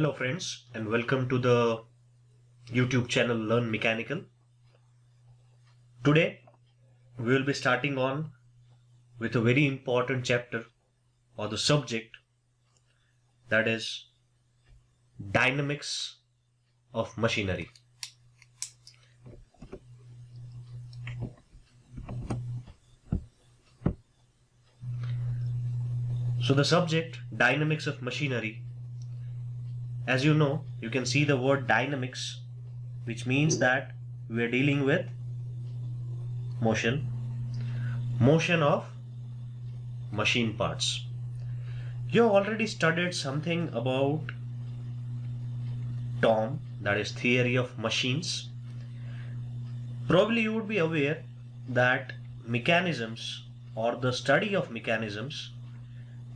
Hello friends, and welcome to the YouTube channel Learn Mechanical. Today we will be starting on with a very important chapter or the subject, that is dynamics of machinery. So the subject, dynamics of machinery. As you know, you can see the word dynamics, which means that we are dealing with motion of machine parts. You have already studied something about TOM, that is theory of machines. Probably you would be aware that mechanisms or the study of mechanisms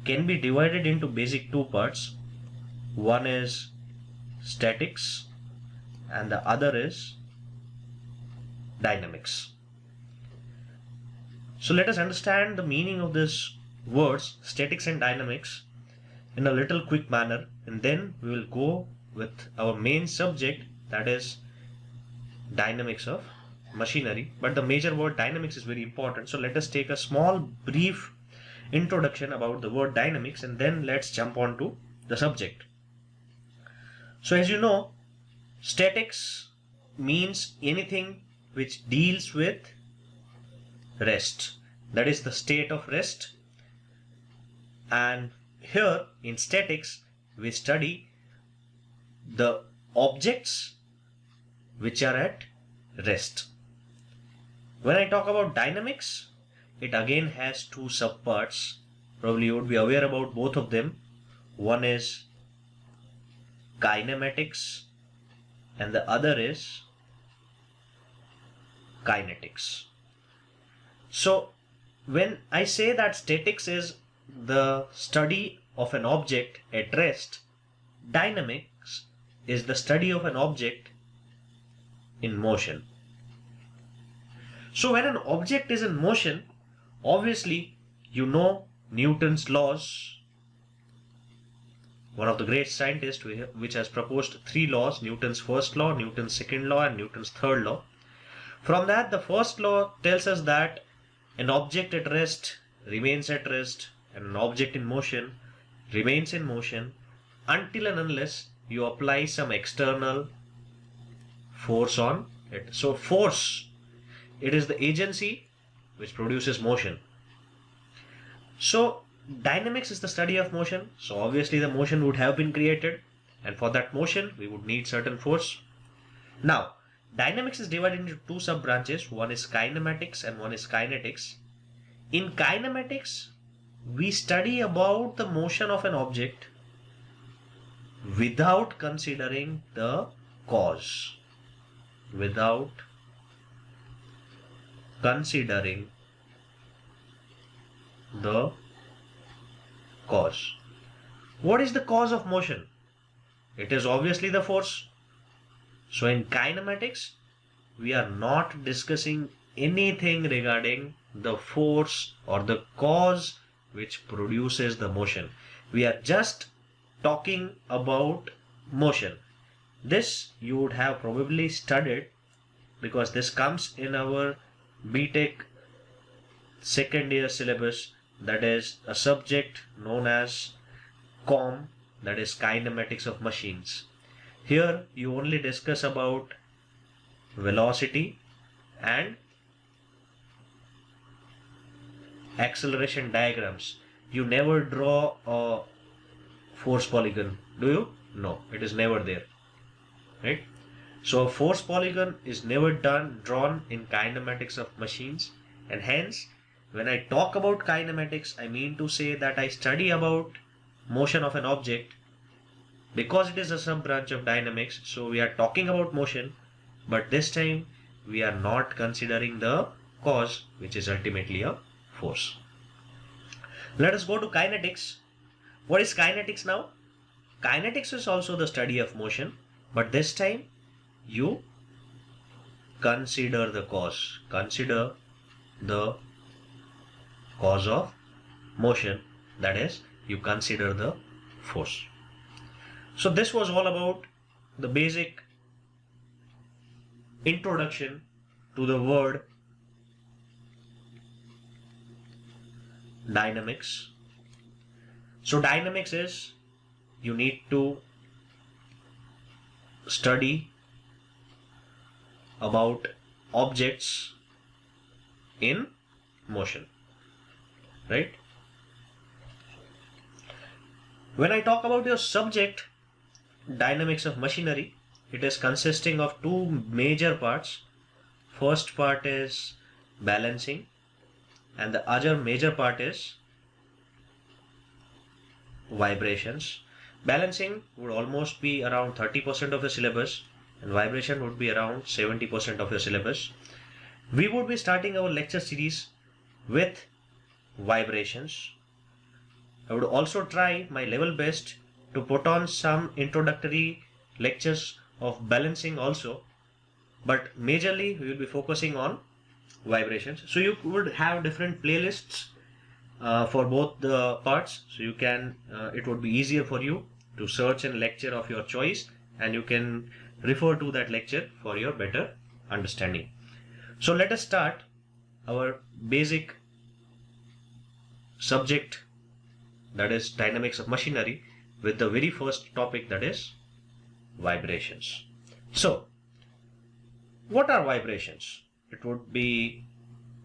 can be divided into basic two parts. One is statics and the other is dynamics. So let us understand the meaning of these words, statics and dynamics, in a little quick manner, and then we will go with our main subject, that is dynamics of machinery. But the major word dynamics is very important, so let us take a small brief introduction about the word dynamics and then let's jump on to the subject. So as you know, statics means anything which deals with rest, that is the state of rest. And here in statics we study the objects which are at rest. When I talk about dynamics, it again has two subparts. Probably you would be aware about both of them. One is kinematics and the other is kinetics. So when I say that statics is the study of an object at rest, dynamics is the study of an object in motion. So when an object is in motion, obviously you know Newton's laws. One of the great scientists which has proposed three laws: Newton's first law, Newton's second law and Newton's third law. From that, the first law tells us that an object at rest remains at rest and an object in motion remains in motion until and unless you apply some external force on it. So force, it is the agency which produces motion. So dynamics is the study of motion. So obviously the motion would have been created, and for that motion we would need certain force. Now dynamics is divided into two sub branches. One is kinematics and one is kinetics. In kinematics, we study about the motion of an object without considering the cause. Without considering the cause. What is the cause of motion? It is obviously the force. So in kinematics, we are not discussing anything regarding the force or the cause which produces the motion. We are just talking about motion. This you would have probably studied because this comes in our BTech second year syllabus, that is a subject known as COM, that is kinematics of machines. Here you only discuss about velocity and acceleration diagrams. You never draw a force polygon, do you? No, it is never there, right? So a force polygon is never drawn in kinematics of machines, and hence when I talk about kinematics, I mean to say that I study about motion of an object because it is a sub branch of dynamics. So we are talking about motion, but this time we are not considering the cause, which is ultimately a force. Let us go to kinetics. What is kinetics now? Kinetics is also the study of motion, but this time you consider the cause. Consider the cause of motion, that is, you consider the force. So this was all about the basic introduction to the word dynamics. So dynamics is, you need to study about objects in motion, right? When I talk about your subject, dynamics of machinery, it is consisting of two major parts. First part is balancing, and the other major part is vibrations. Balancing would almost be around 30% of the syllabus, and vibration would be around 70% of your syllabus. We would be starting our lecture series with vibrations. I would also try my level best to put on some introductory lectures of balancing also, but majorly we will be focusing on vibrations. So you would have different playlists for both the parts, so you can it would be easier for you to search a lecture of your choice, and you can refer to that lecture for your better understanding. So let us start our basic subject, that is dynamics of machinery, with the very first topic, that is vibrations. So what are vibrations? It would be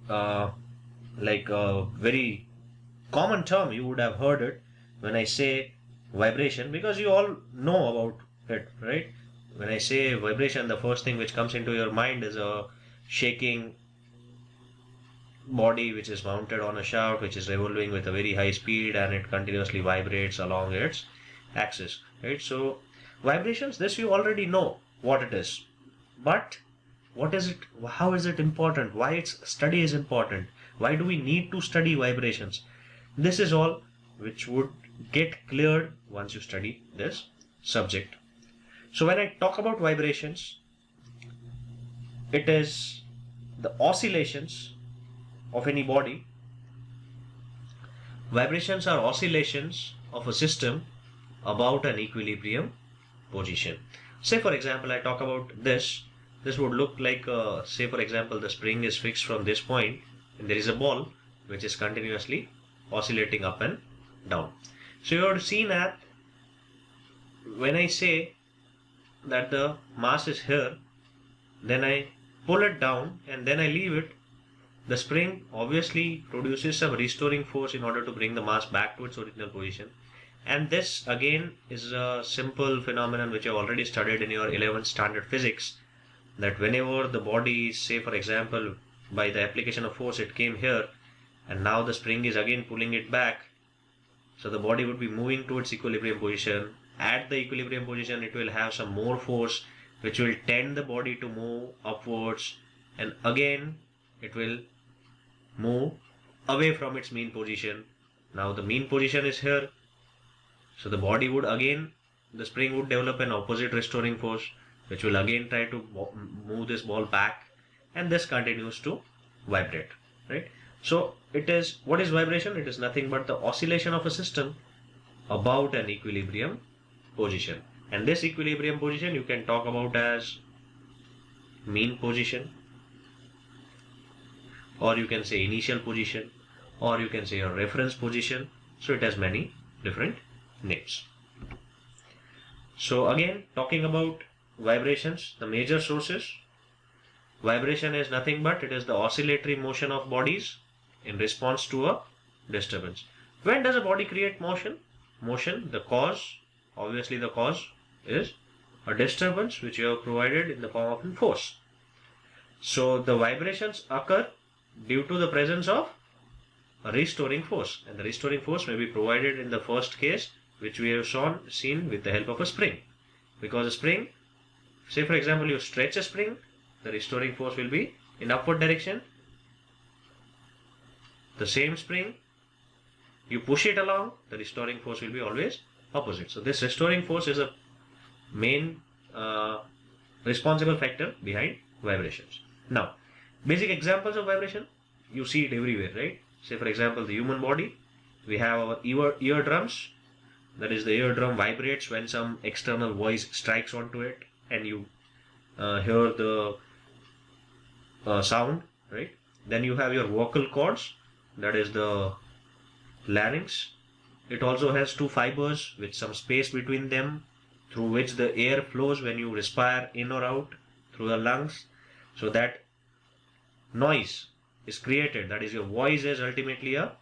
like a very common term. You would have heard it when I say vibration, because you all know about it, right? When I say vibration, the first thing which comes into your mind is a shaking body which is mounted on a shaft, which is revolving with a very high speed, and it continuously vibrates along its axis, right? So vibrations, this you already know what it is, but what is it? How is it important? Why its study is important? Why do we need to study vibrations? This is all which would get cleared once you study this subject. So when I talk about vibrations, it is the oscillations of any body. Vibrations are oscillations of a system about an equilibrium position. Say for example, I talk about this. This would look like, say for example, the spring is fixed from this point, and there is a ball which is continuously oscillating up and down. So you have seen that when I say that the mass is here, then I pull it down and then I leave it, the spring obviously produces some restoring force in order to bring the mass back to its original position. And this again is a simple phenomenon which you have already studied in your 11th standard physics, that whenever the body, say for example, by the application of force it came here, and now the spring is again pulling it back, so the body would be moving to its equilibrium position. At the equilibrium position it will have some more force which will tend the body to move upwards, and again it will move away from its mean position. Now the mean position is here, so the body would again, the spring would develop an opposite restoring force which will again try to move this ball back, and this continues to vibrate, right? So it is, what is vibration? It is nothing but the oscillation of a system about an equilibrium position. And this equilibrium position you can talk about as mean position, or you can say initial position, or you can say your reference position. So it has many different names. So again, talking about vibrations, the major sources. Vibration is nothing but it is the oscillatory motion of bodies in response to a disturbance. When does a body create motion? Motion, the cause, obviously the cause is a disturbance which you have provided in the form of a force. So the vibrations occur due to the presence of a restoring force, and the restoring force may be provided in the first case which we have seen with the help of a spring. Because a spring, say for example you stretch a spring, the restoring force will be in upward direction. The same spring, you push it along, the restoring force will be always opposite. So this restoring force is a main responsible factor behind vibrations. Now, basic examples of vibration, you see it everywhere, right? Say for example, the human body, we have our eardrums, that is the eardrum, vibrates when some external voice strikes onto it, and you hear the sound, right? Then you have your vocal cords, that is the larynx. It also has two fibers with some space between them through which the air flows when you respire in or out through the lungs. So that noise is created, that is your voice is ultimately a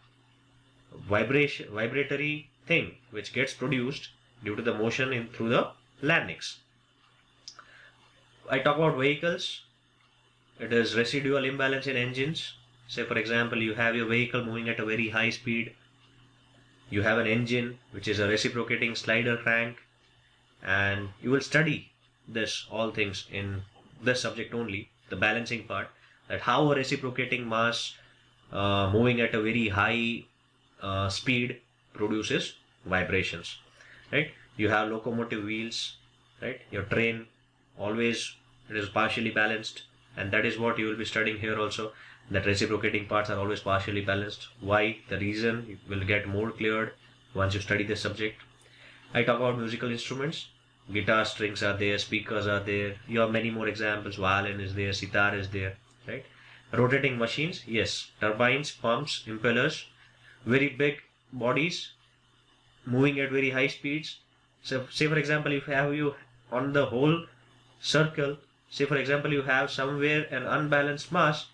vibratory thing which gets produced due to the motion in through the larynx. I talk about vehicles. It is residual imbalance in engines. Say for example, you have your vehicle moving at a very high speed. You have an engine which is a reciprocating slider crank, and you will study this all things in this subject only, the balancing part, that how a reciprocating mass moving at a very high speed produces vibrations, right? You have locomotive wheels, right? Your train, always it is partially balanced, and that is what you will be studying here also, that reciprocating parts are always partially balanced. Why? The reason will get more cleared once you study this subject. I talk about musical instruments. Guitar strings are there, speakers are there. You have many more examples. Violin is there, sitar is there, right? Rotating machines, yes. Turbines, pumps, impellers, very big bodies moving at very high speeds. So, say for example, if you on the whole circle, say for example, you have somewhere an unbalanced mass.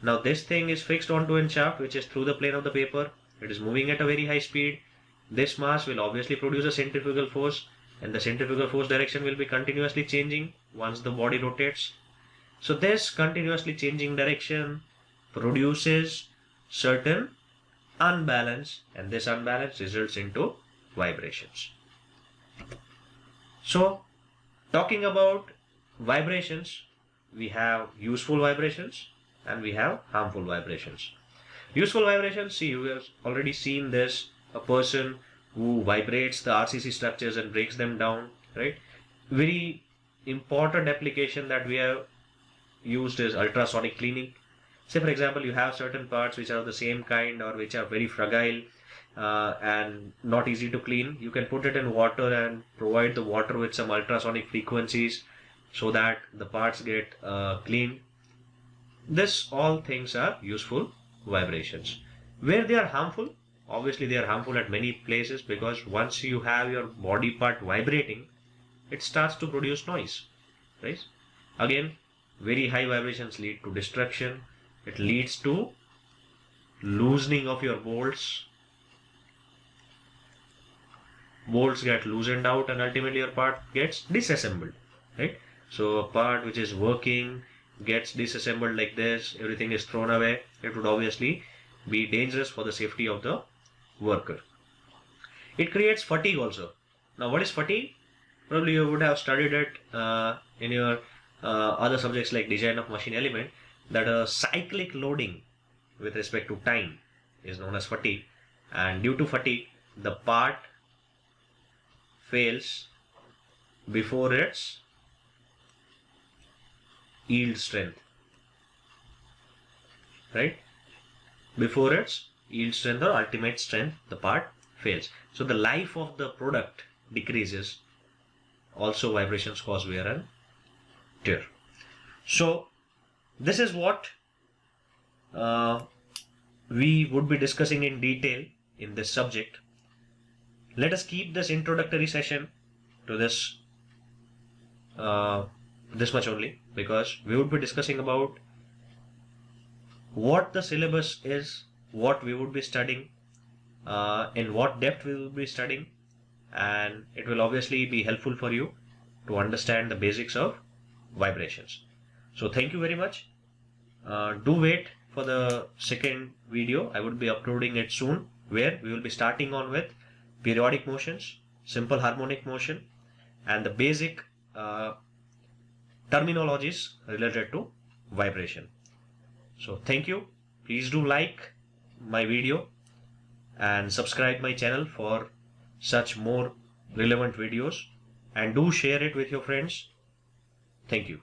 Now this thing is fixed onto a shaft which is through the plane of the paper. It is moving at a very high speed. This mass will obviously produce a centrifugal force, and the centrifugal force direction will be continuously changing once the body rotates. So this continuously changing direction produces certain unbalance, and this unbalance results into vibrations. So talking about vibrations, we have useful vibrations and we have harmful vibrations. Useful vibrations, see, you have already seen this, a person who vibrates the RCC structures and breaks them down, right? Very important application that we have used is ultrasonic cleaning. Say for example, you have certain parts which are of the same kind or which are very fragile and not easy to clean. You can put it in water and provide the water with some ultrasonic frequencies so that the parts get cleaned. This all things are useful vibrations. Where they are harmful, obviously they are harmful at many places, because once you have your body part vibrating, it starts to produce noise, right? Again, very high vibrations lead to destruction. It leads to loosening of your bolts. Bolts get loosened out and ultimately your part gets disassembled, right? So a part which is working gets disassembled like this, everything is thrown away. It would obviously be dangerous for the safety of the worker. It creates fatigue also. Now what is fatigue? Probably you would have studied it in your other subjects like design of machine element, that a cyclic loading with respect to time is known as fatigue, and due to fatigue the part fails before its yield strength, right? Before its yield strength or ultimate strength, the part fails. So the life of the product decreases. Also vibrations cause wear and tear. So this is what we would be discussing in detail in this subject. Let us keep this introductory session to this this much only, because we would be discussing about what the syllabus is, what we would be studying, in what depth we will be studying, and it will obviously be helpful for you to understand the basics of vibrations. So thank you very much. Do wait for the second video. I would be uploading it soon, where we will be starting on with periodic motions, simple harmonic motion, and the basic terminologies related to vibration. So thank you. Please do like my video and subscribe my channel for such more relevant videos, and do share it with your friends. Thank you.